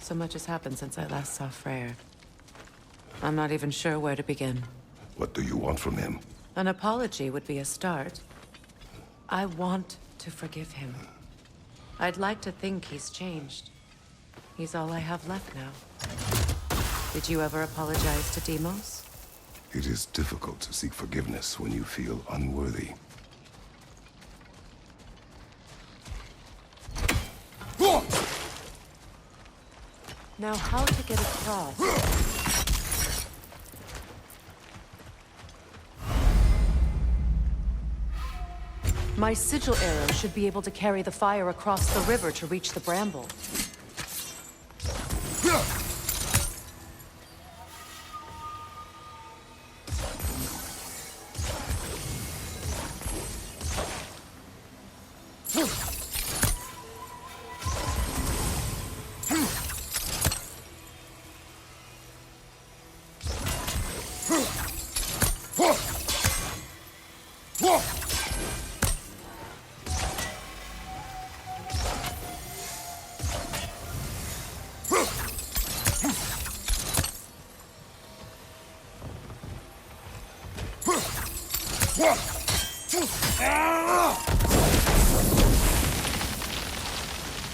So much has happened since I last saw Freyr. I'm not even sure where to begin. What do you want from him? An apology would be a start. I want to forgive him. I'd like to think he's changed. He's all I have left now. Did you ever apologize to Deimos? It is difficult to seek forgiveness when you feel unworthy. Now, how to get across? My sigil arrow should be able to carry the fire across the river to reach the bramble.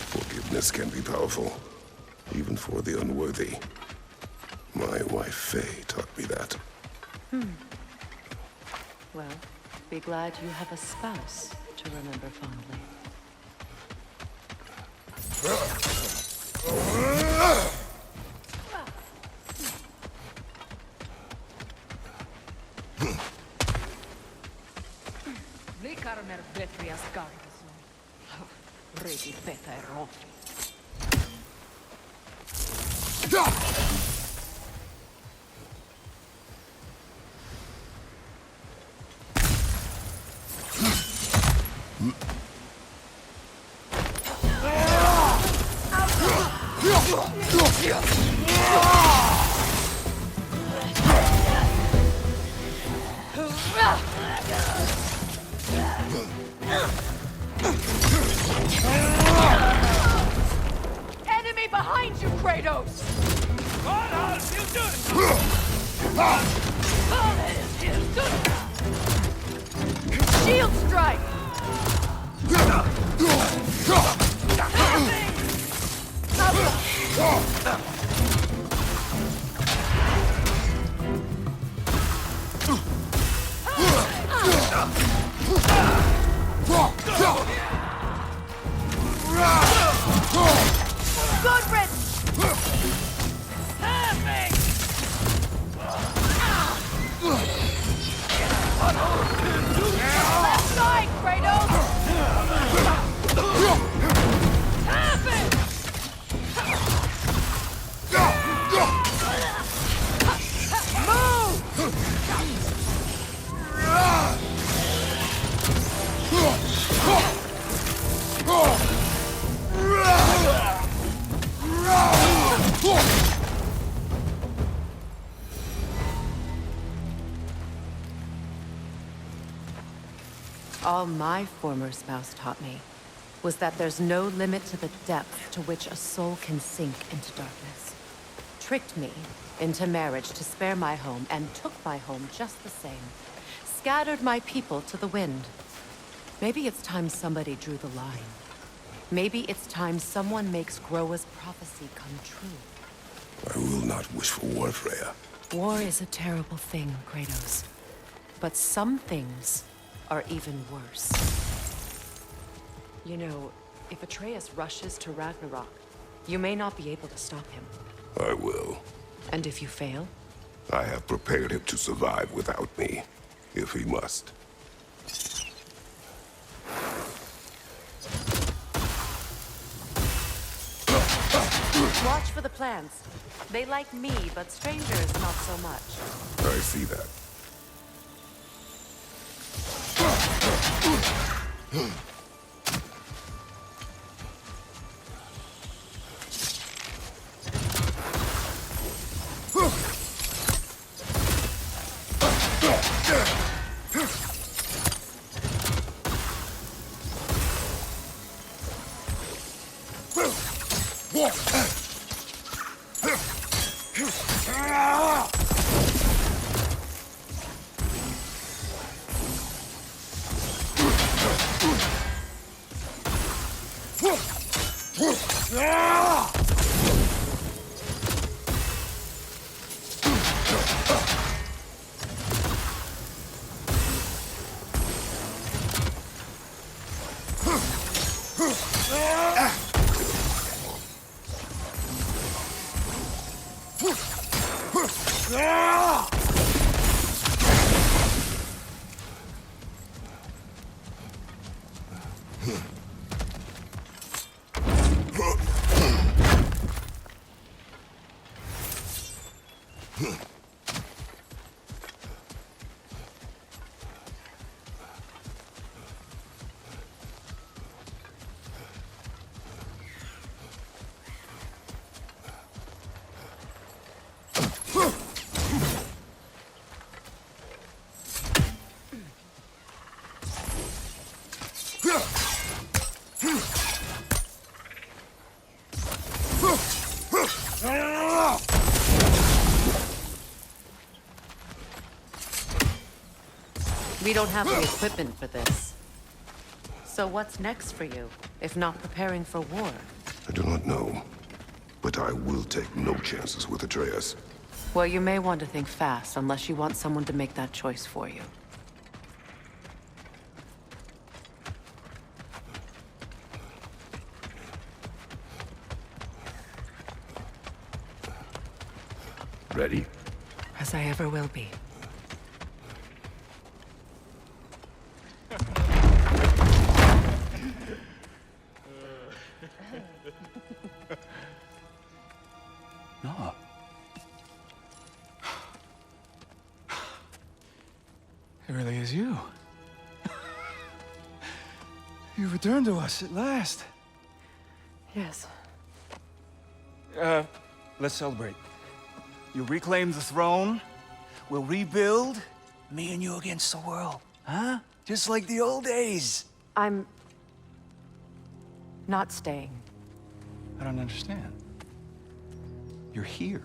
Forgiveness can be powerful, even for the unworthy. My wife Faye taught me that. Well, be glad you have a spouse to remember fondly. Enemy behind you, Kratos! Shield strike! Good riddance! Left side, Kratos! All my former spouse taught me was that there's no limit to the depth to which a soul can sink into darkness. Tricked me into marriage to spare my home and took my home just the same. Scattered my people to the wind. Maybe it's time somebody drew the line. Maybe it's time someone makes Groa's prophecy come true. I will not wish for war, Freya. War is a terrible thing, Kratos. But some things are even worse. You know, if Atreus rushes to Ragnarok, you may not be able to stop him. I will. And if you fail? I have prepared him to survive without me, if he must. Watch for the plants. They like me, but strangers not so much. I see that. We don't have the equipment for this. So what's next for you, if not preparing for war? I do not know, but I will take no chances with Atreus. Well, you may want to think fast, unless you want someone to make that choice for you. Ready? As I ever will be. No. It really is you. You returned to us at last. Yes. Let's celebrate. You reclaim the throne, we'll rebuild, me and you against the world. Huh? Just like the old days. I'm... not staying. I don't understand. You're here.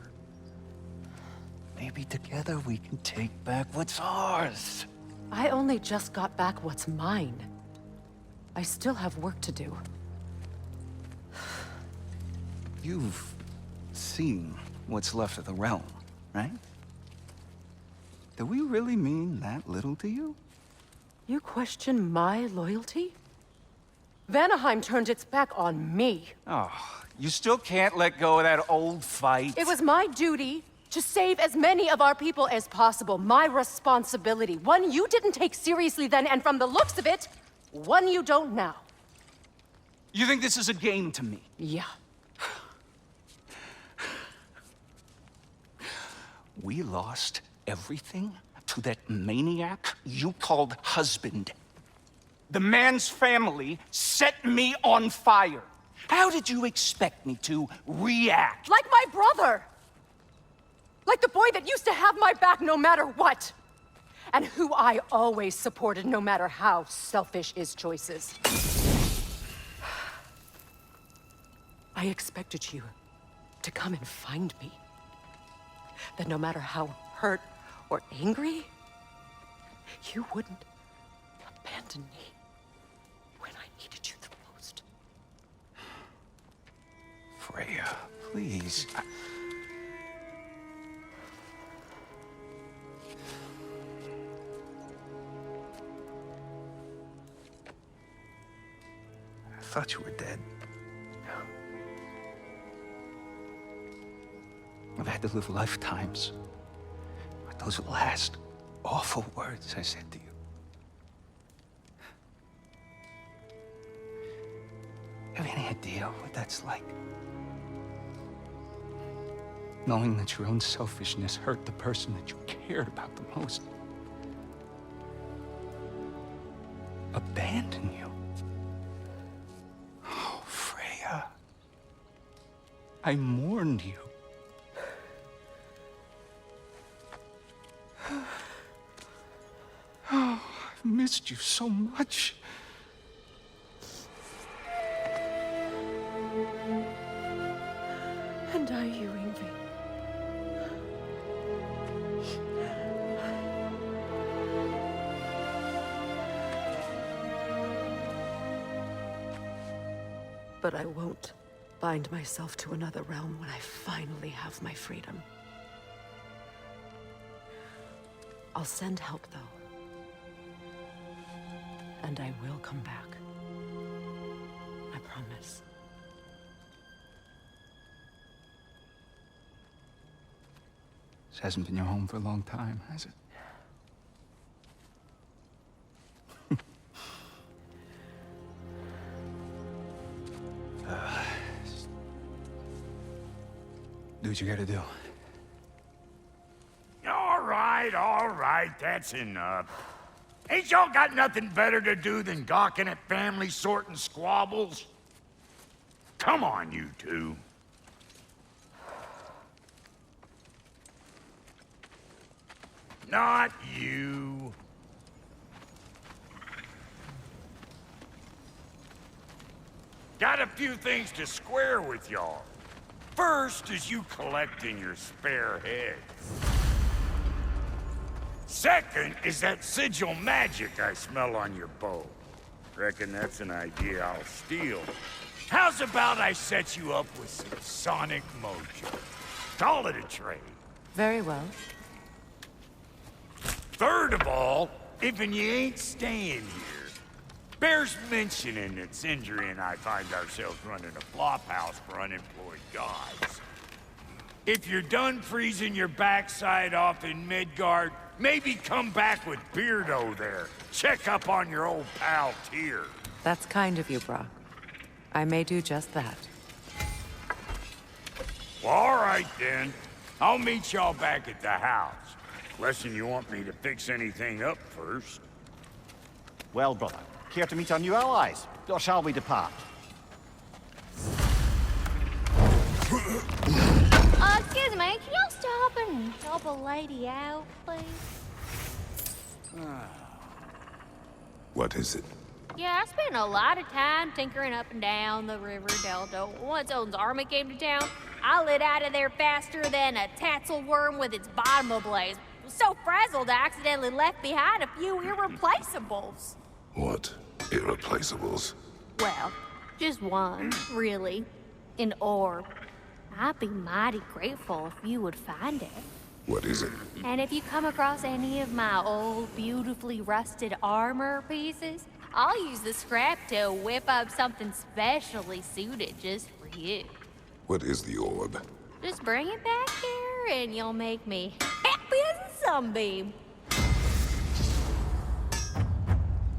Maybe together we can take back what's ours. I only just got back what's mine. I still have work to do. You've seen what's left of the realm, right? Do we really mean that little to you? You question my loyalty? Vanaheim turned its back on me. Oh, you still can't let go of that old fight? It was my duty to save as many of our people as possible. My responsibility. One you didn't take seriously then, and from the looks of it, one you don't now. You think this is a game to me? Yeah. We lost everything to that maniac you called husband. The man's family set me on fire. How did you expect me to react? Like my brother! Like the boy that used to have my back no matter what! And who I always supported no matter how selfish his choices. I expected you to come and find me. That no matter how hurt or angry, you wouldn't abandon me when I needed you the most. Freya, please. I thought you were dead. I've had to live lifetimes with those last awful words I said to you. Have any idea what that's like? Knowing that your own selfishness hurt the person that you cared about the most. Abandon you. Oh, Freya. I mourned you. Oh, I've missed you so much. And are you, Ingvi? But I won't bind myself to another realm when I finally have my freedom. I'll send help, though. And I will come back. I promise. This hasn't been your home for a long time, has it? Do what you gotta do. All right, that's enough. Ain't y'all got nothing better to do than gawking at family sorting squabbles? Come on, you two. Not you. Got a few things to square with y'all. First is you collecting your spare heads. Second is that sigil magic I smell on your bow. Reckon that's an idea I'll steal. How's about I set you up with some sonic mojo? Call it a trade. Very well. Third of all, if you ain't staying here, bears mentioning that Sindri and I find ourselves running a flop house for unemployed gods. If you're done freezing your backside off in Midgard, maybe come back with Beardo there. Check up on your old pal Tyr. That's kind of you, Brock. I may do just that. Well, all right then. I'll meet y'all back at the house. Unless you want me to fix anything up first. Well, brother, care to meet our new allies? Or shall we depart? Excuse me, can y'all stop and help a lady out, please? What is it? Yeah, I spent a lot of time tinkering up and down the river delta. Once Odin's army came to town, I lit out of there faster than a tassel worm with its bottom ablaze. So frazzled, I accidentally left behind a few irreplaceables. What irreplaceables? Well, just one, really. An orb. I'd be mighty grateful if you would find it. What is it? And if you come across any of my old, beautifully rusted armor pieces, I'll use the scrap to whip up something specially suited just for you. What is the orb? Just bring it back here and you'll make me happy as a sunbeam.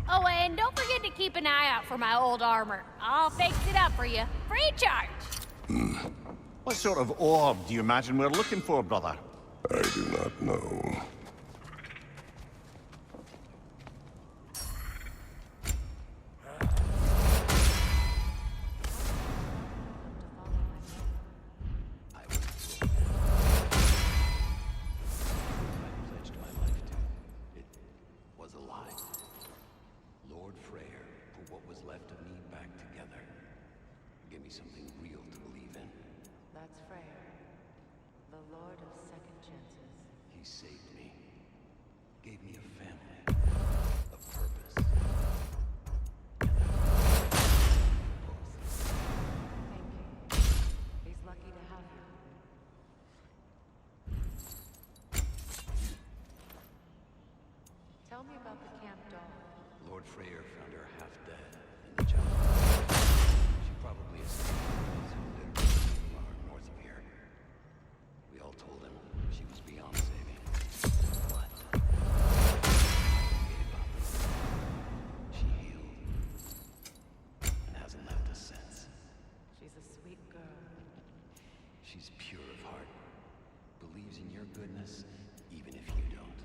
Oh, and don't forget to keep an eye out for my old armor. I'll fix it up for you, free of charge. What sort of orb do you imagine we're looking for, brother? I do not know. Pledged my life to. It was a lie. Lord Freyr put what was left of me back together. Give me something real to believe in. That's Freyr, the Lord of Second Chances. He saved me. Gave me a family. A purpose. And both. Thank you. He's lucky to have you. Tell me about the camp dog. Lord Freyr found her half dead in the jungle. She probably escaped from those who literally far north of here. We all told him she was beyond saving. But gave up. She healed. And hasn't left us since. She's a sweet girl. She's pure of heart. Believes in your goodness, even if you don't.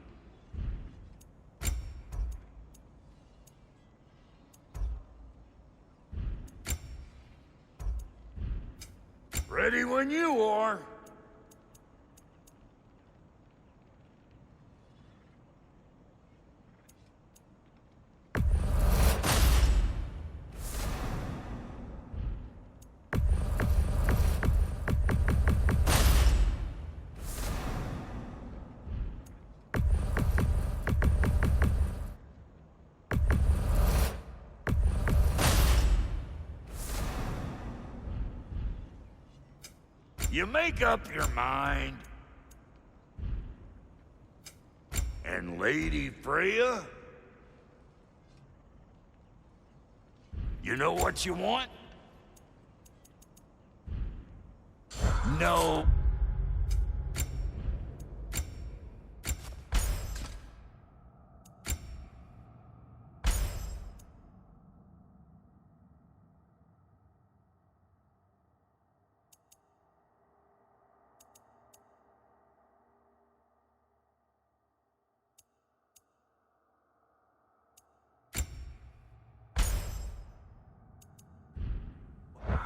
Ready when you are. You make up your mind. And Lady Freya? You know what you want? No.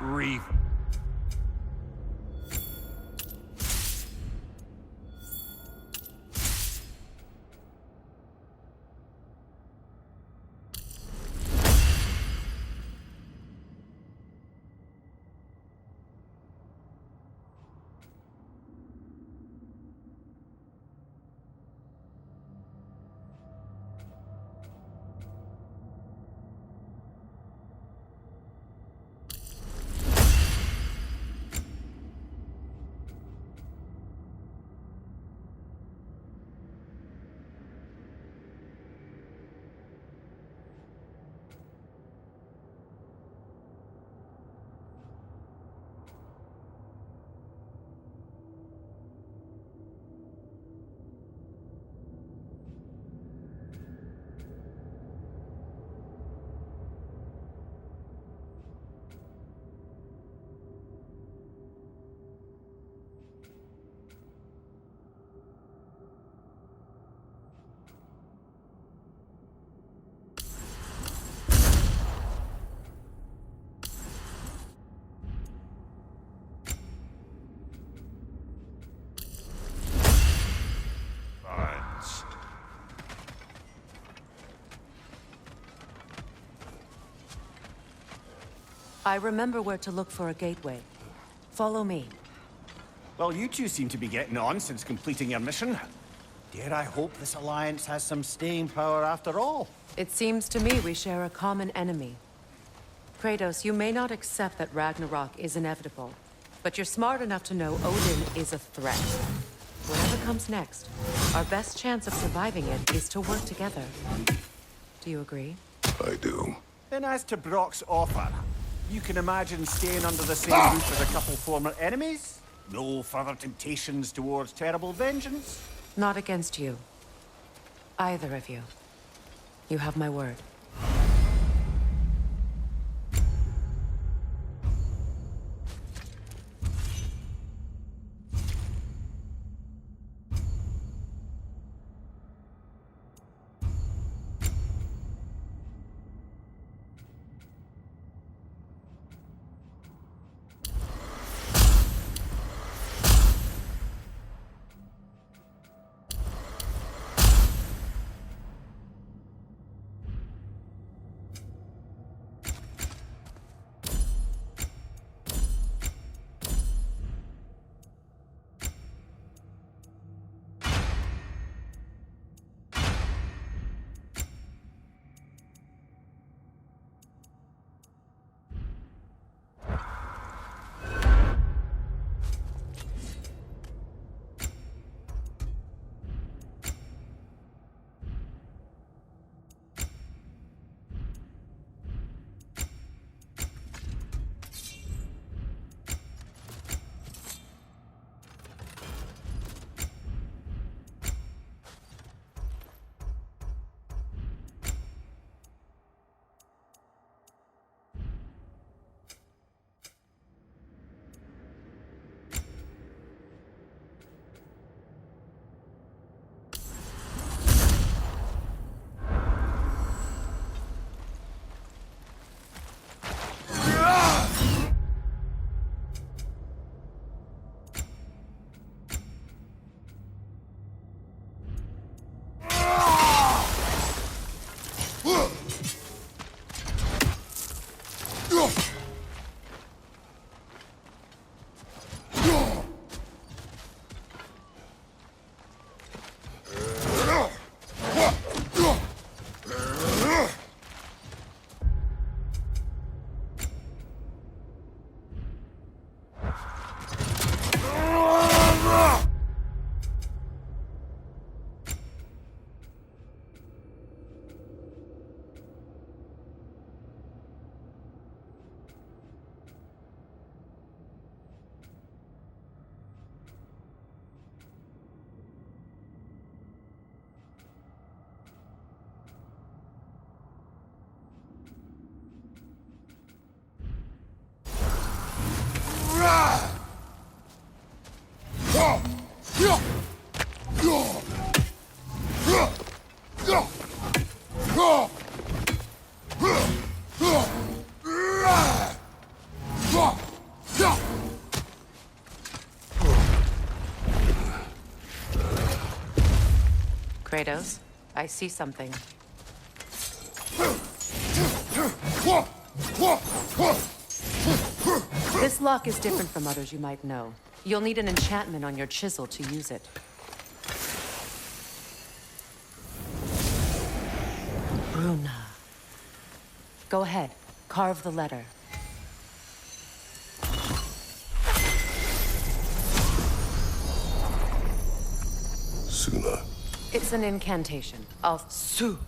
Reef. I remember where to look for a gateway. Follow me. Well, you two seem to be getting on since completing your mission. Dare I hope this alliance has some staying power after all? It seems to me we share a common enemy. Kratos, you may not accept that Ragnarok is inevitable, but you're smart enough to know Odin is a threat. Whatever comes next, our best chance of surviving it is to work together. Do you agree? I do. Then as to Brock's offer, you can imagine staying under the same roof as a couple former enemies? No further temptations towards terrible vengeance? Not against you. Either of you. You have my word. Kratos, I see something. This lock is different from others you might know. You'll need an enchantment on your chisel to use it. Bruna. Go ahead, carve the letter. Suna. It's an incantation of Suna.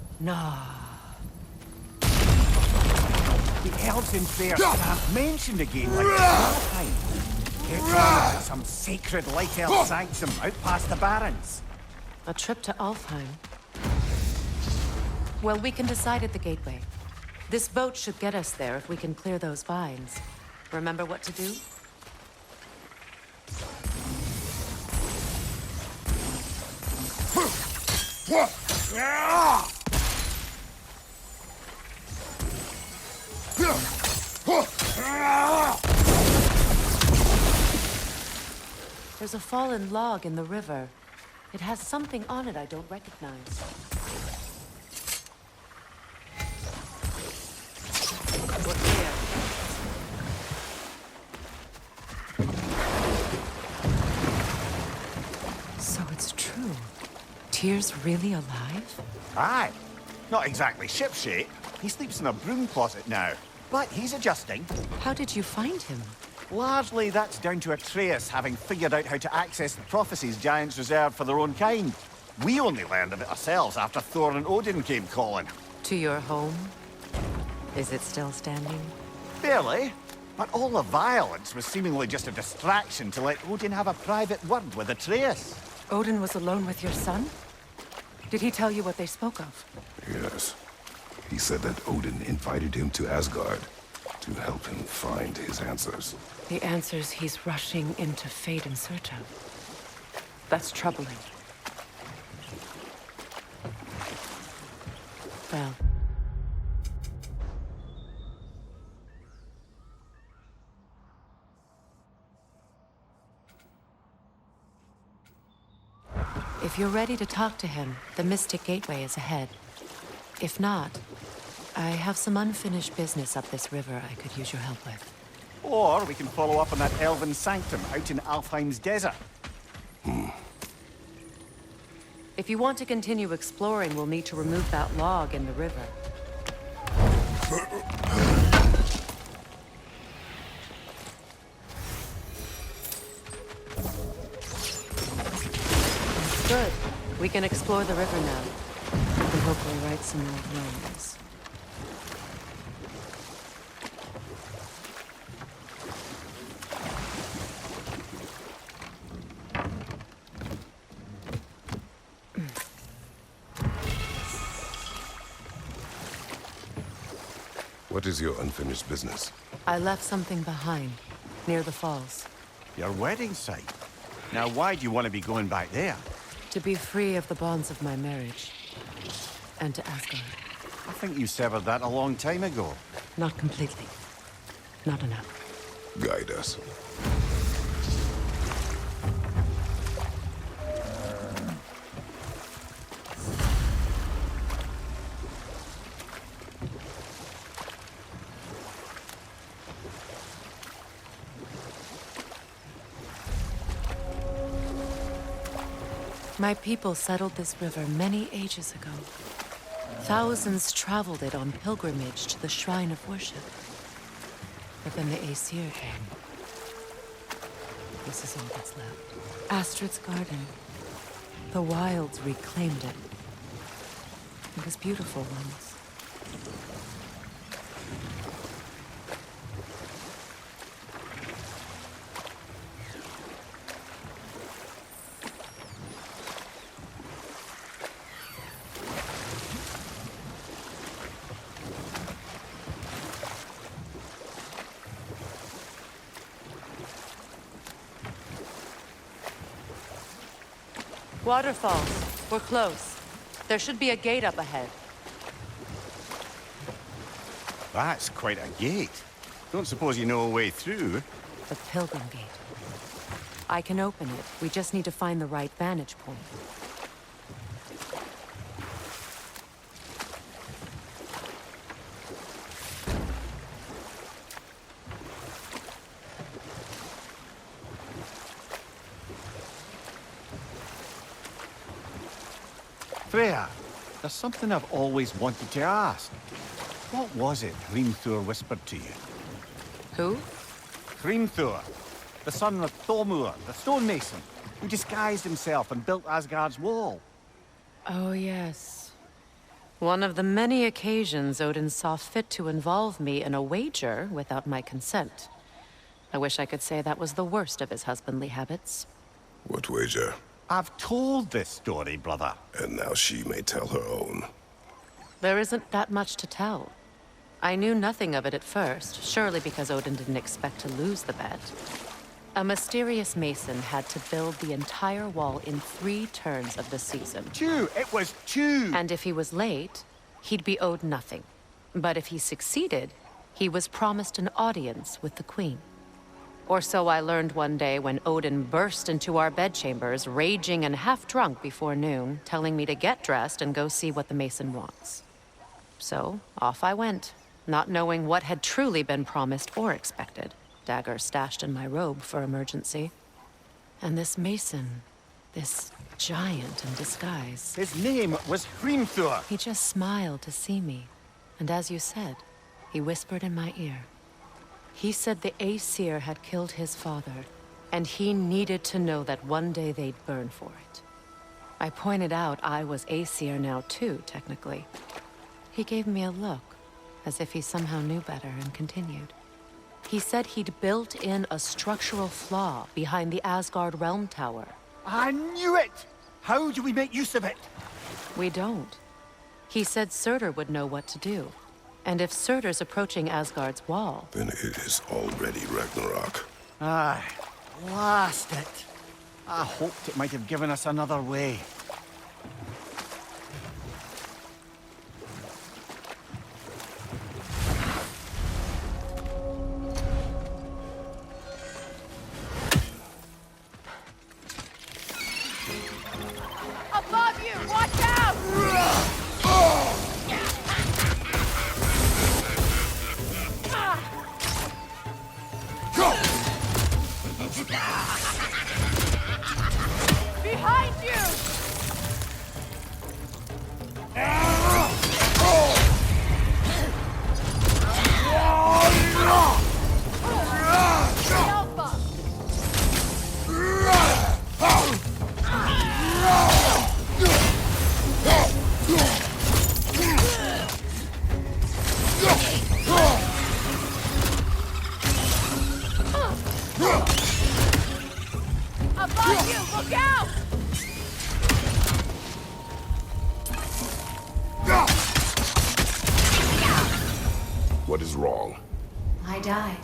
The elves in Fair have mentioned again like Valentine. Get ready for some sacred light elf sanctum out past the barrens. A trip to Alfheim. Well, we can decide at the gateway. This boat should get us there if we can clear those vines. Remember what to do? There's a fallen log in the river. It has something on it I don't recognize. We're here. Tyr's really alive? Aye. Not exactly shipshape. He sleeps in a broom closet now. But he's adjusting. How did you find him? Largely, that's down to Atreus having figured out how to access the prophecies giants reserved for their own kind. We only learned of it ourselves after Thor and Odin came calling. To your home? Is it still standing? Barely. But all the violence was seemingly just a distraction to let Odin have a private word with Atreus. Odin was alone with your son? Did he tell you what they spoke of? Yes. He said that Odin invited him to Asgard to help him find his answers. The answers he's rushing into fate in search of. That's troubling. Well... if you're ready to talk to him, the Mystic Gateway is ahead. If not, I have some unfinished business up this river I could use your help with. Or we can follow up on that elven sanctum out in Alfheim's desert. If you want to continue exploring, we'll need to remove that log in the river. Good. We can explore the river now. And hopefully right some old wrongs. What is your unfinished business? I left something behind, near the falls. Your wedding site. Now why do you want to be going back there? To be free of the bonds of my marriage. And to Asgard. I think you severed that a long time ago. Not completely. Not enough. Guide us. My people settled this river many ages ago. Thousands traveled it on pilgrimage to the shrine of worship. But then the Aesir came. This is all that's left. Astrid's garden. The wilds reclaimed it. It was beautiful once. Waterfalls. We're close. There should be a gate up ahead. That's quite a gate. Don't suppose you know a way through? The Pilgrim Gate. I can open it. We just need to find the right vantage point. Freya, there's something I've always wanted to ask. What was it Hrimthur whispered to you? Who? Hrimthur, the son of Thormur, the stonemason, who disguised himself and built Asgard's wall. Oh, yes. One of the many occasions Odin saw fit to involve me in a wager without my consent. I wish I could say that was the worst of his husbandly habits. What wager? I've told this story, brother. And now she may tell her own. There isn't that much to tell. I knew nothing of it at first, surely because Odin didn't expect to lose the bet. A mysterious mason had to build the entire wall in 3 turns of the season. It was 2! And if he was late, he'd be owed nothing. But if he succeeded, he was promised an audience with the queen. Or so I learned one day when Odin burst into our bedchambers, raging and half-drunk before noon, telling me to get dressed and go see what the mason wants. So, off I went, not knowing what had truly been promised or expected, dagger stashed in my robe for emergency. And this mason, this giant in disguise. His name was Hrimthur. He just smiled to see me. And as you said, he whispered in my ear. He said the Aesir had killed his father, and he needed to know that one day they'd burn for it. I pointed out I was Aesir now too, technically. He gave me a look, as if he somehow knew better, and continued. He said he'd built in a structural flaw behind the Asgard Realm Tower. I knew it! How do we make use of it? We don't. He said Surtur would know what to do. And if Surtur's approaching Asgard's wall... Then it is already Ragnarok. Aye, blast it. I hoped it might have given us another way. Above you! Watch out! Behind you! Alpha! Above you! Look out! What is wrong? I died.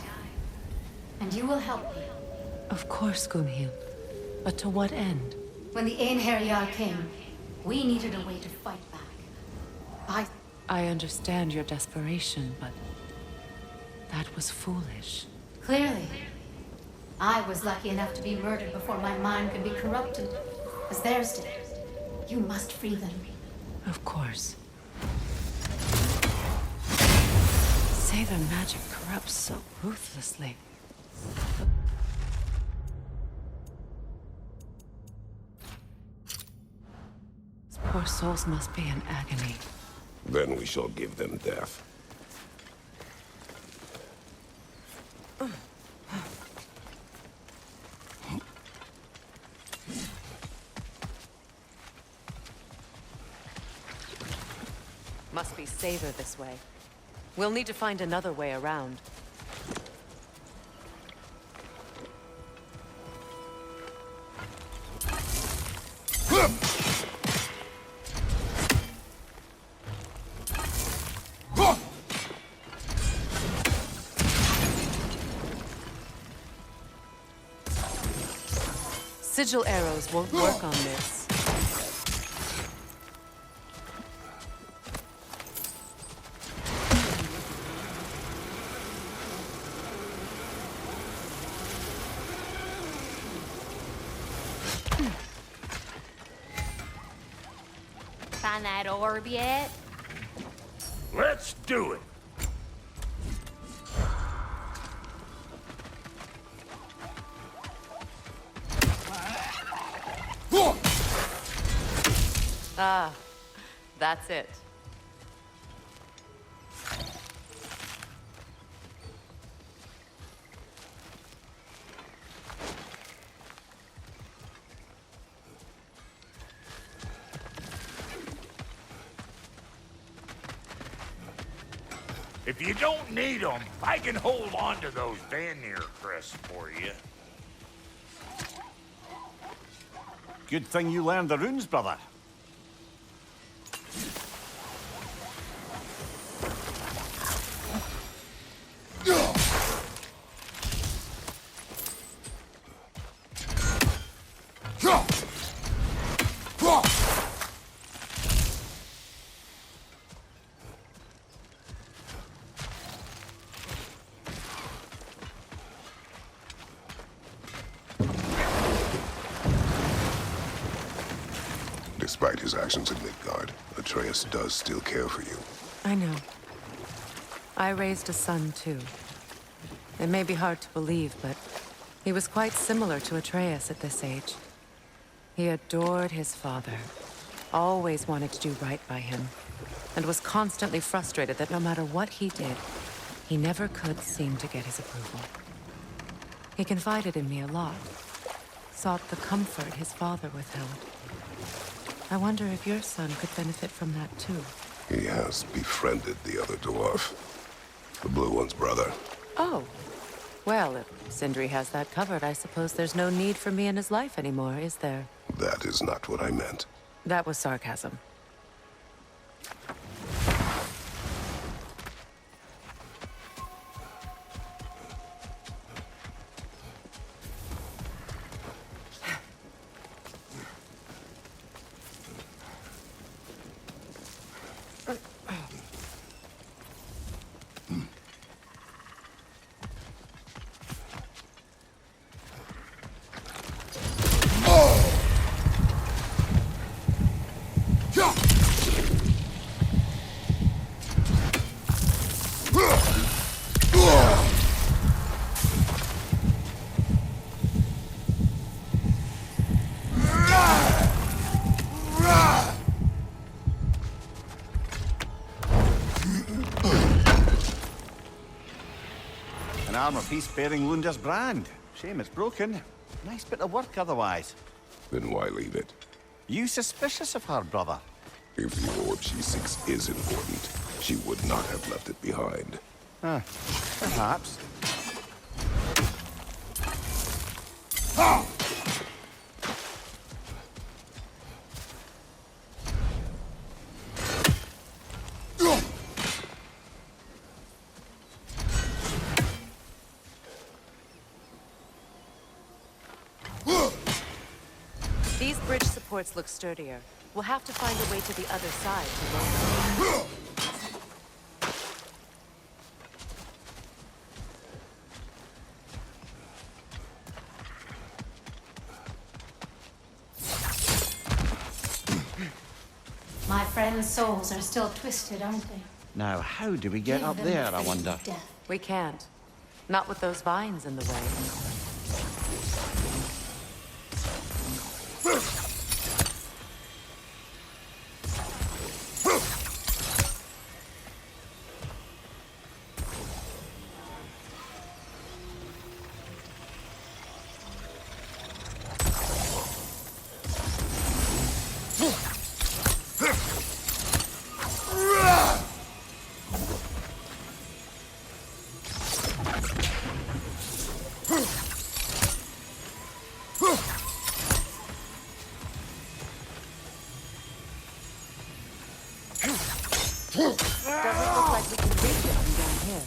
And you will help me. Of course, Gunhild. But to what end? When the Einherjar came, we needed a way to fight back. I understand your desperation, but... that was foolish. Clearly. I was lucky enough to be murdered before my mind could be corrupted, as theirs did. You must free them. Of course. Say their magic corrupts so ruthlessly. These poor souls must be in agony. Then we shall give them death. Must be safer this way. We'll need to find another way around. Sigil arrows won't work on this. Find that orb yet? Let's do it. Ah, that's it. If you don't need them, I can hold on to those Vanir crests for you. Good thing you learned the runes, brother. Despite his actions in Midgard, Atreus does still care for you. I know. I raised a son, too. It may be hard to believe, but he was quite similar to Atreus at this age. He adored his father, always wanted to do right by him, and was constantly frustrated that no matter what he did, he never could seem to get his approval. He confided in me a lot, sought the comfort his father withheld. I wonder if your son could benefit from that too. He has befriended the other dwarf. The blue one's brother. Oh. Well, if Sindri has that covered, I suppose there's no need for me in his life anymore, is there? That is not what I meant. That was sarcasm. An armor piece bearing Lunda's brand. Shame it's broken. Nice bit of work otherwise. Then why leave it? You suspicious of her, brother? If the orb she seeks is important, she would not have left it behind. Perhaps. These bridge supports look sturdier. We'll have to find a way to the other side to lower them. My friends' souls are still twisted, aren't they? Now, how do we get Give up them there, the I face wonder? of death. We can't. Not with those vines in the way. Doesn't look like we can reach it from down here.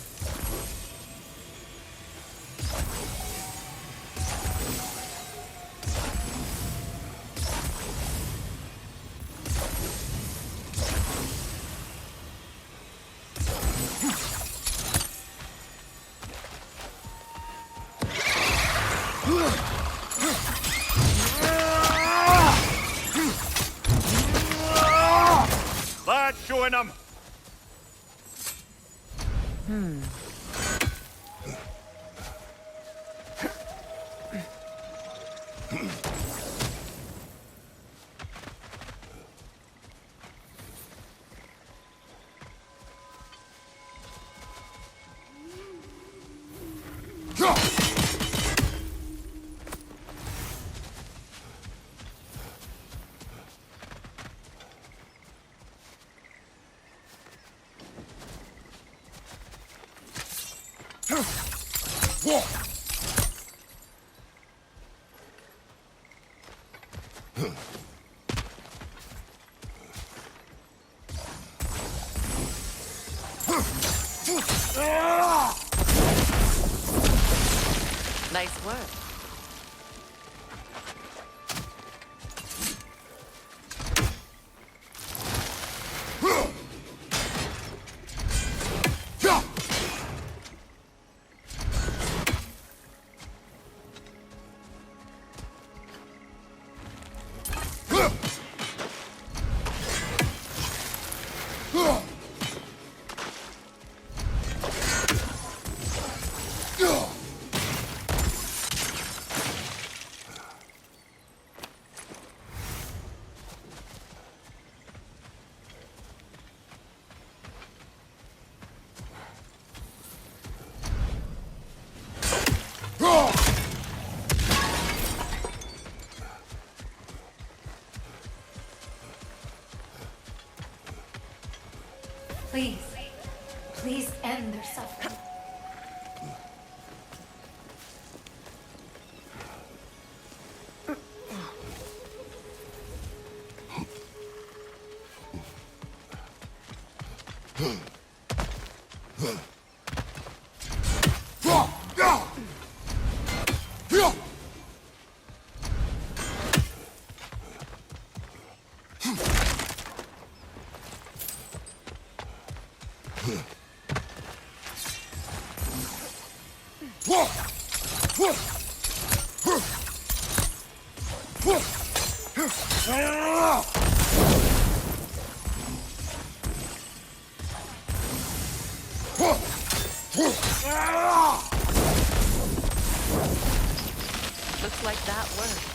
Lad, showing them. Nice work. Please, please end their suffering. Looks like that worked.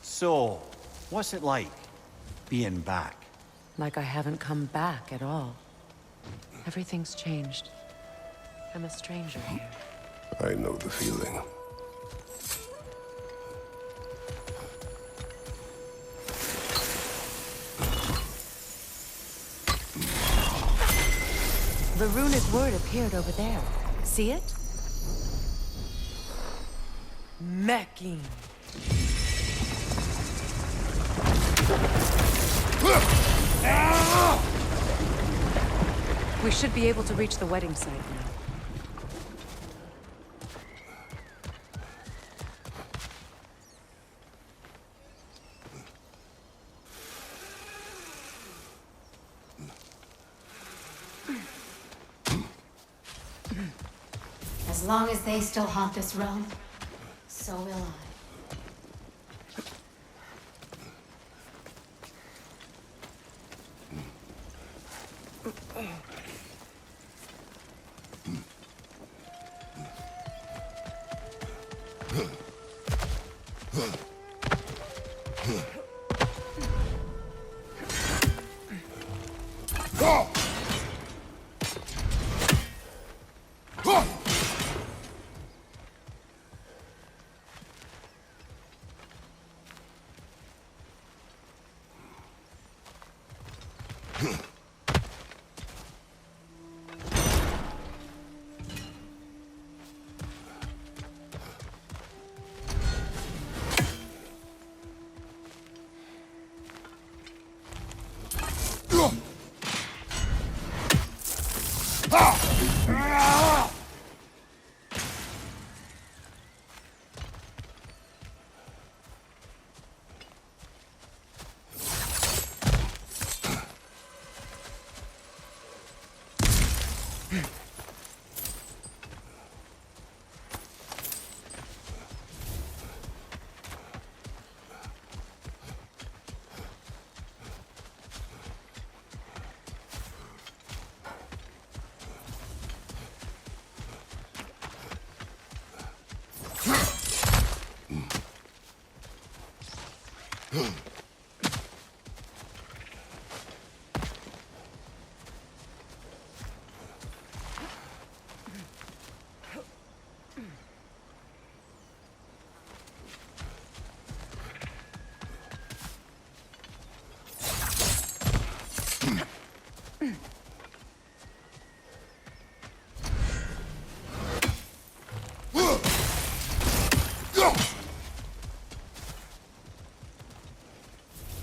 So, what's it like, being back? Like I haven't come back at all. Everything's changed. I'm a stranger here. I know the feeling. The runic word appeared over there. See it? Mecking. We should be able to reach the wedding site now. As long as they still haunt this realm, so will I.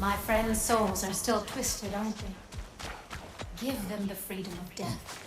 My friends' souls are still twisted, aren't they? Give them the freedom of death.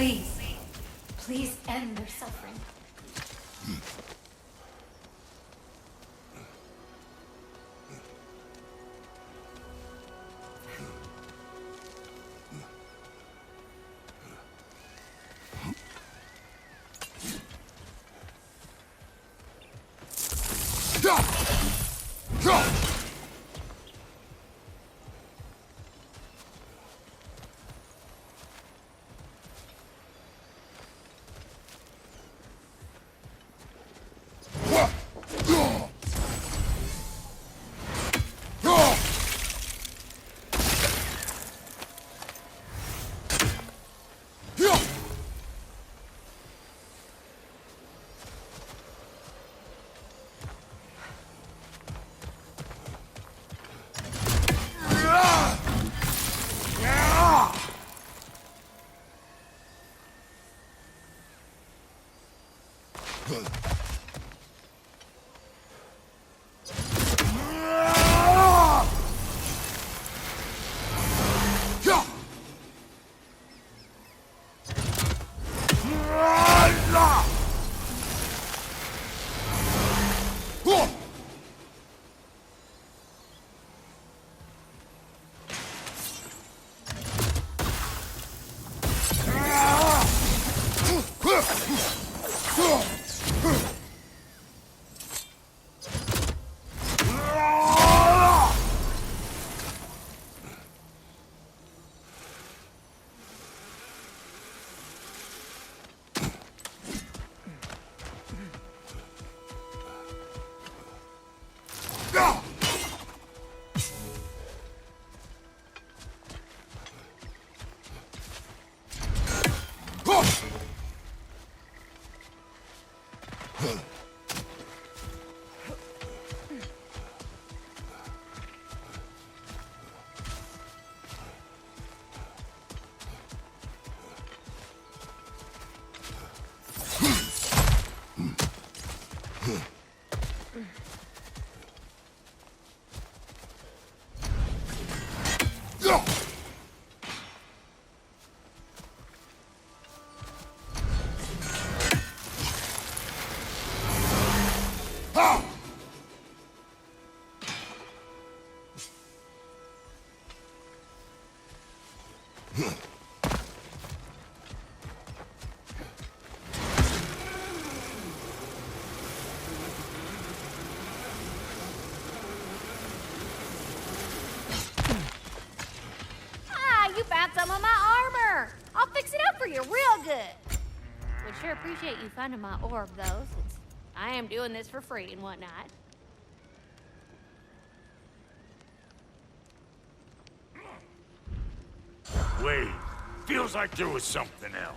Please, please end their suffering. You found some of my armor! I'll fix it up for you real good! Would sure appreciate you finding my orb, though, since I am doing this for free and whatnot. Wait, feels like there was something else.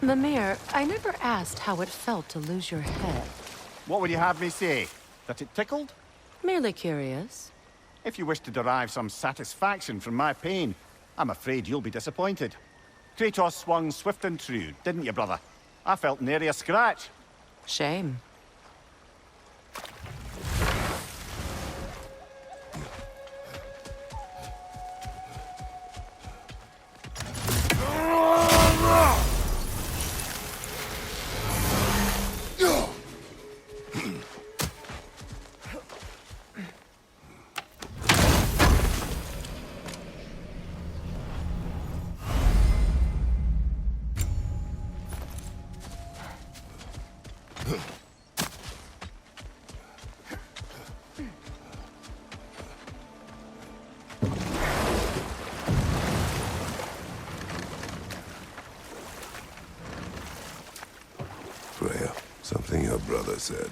Mimir, I never asked how it felt to lose your head. What would you have me say? That it tickled? Merely curious. If you wish to derive some satisfaction from my pain, I'm afraid you'll be disappointed. Kratos swung swift and true, didn't you, brother? I felt nary a scratch. Shame. Freya, something your brother said.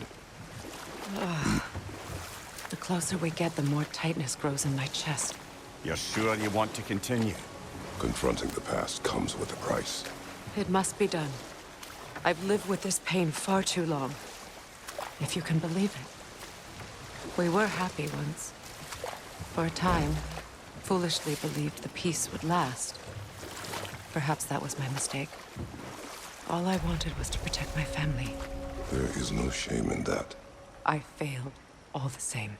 The closer we get, the more tightness grows in my chest. You're sure you want to continue? Confronting the past comes with a price. It must be done. I've lived with this pain far too long. If you can believe it. We were happy once. For a time, foolishly believed the peace would last. Perhaps that was my mistake. All I wanted was to protect my family. There is no shame in that. I failed all the same.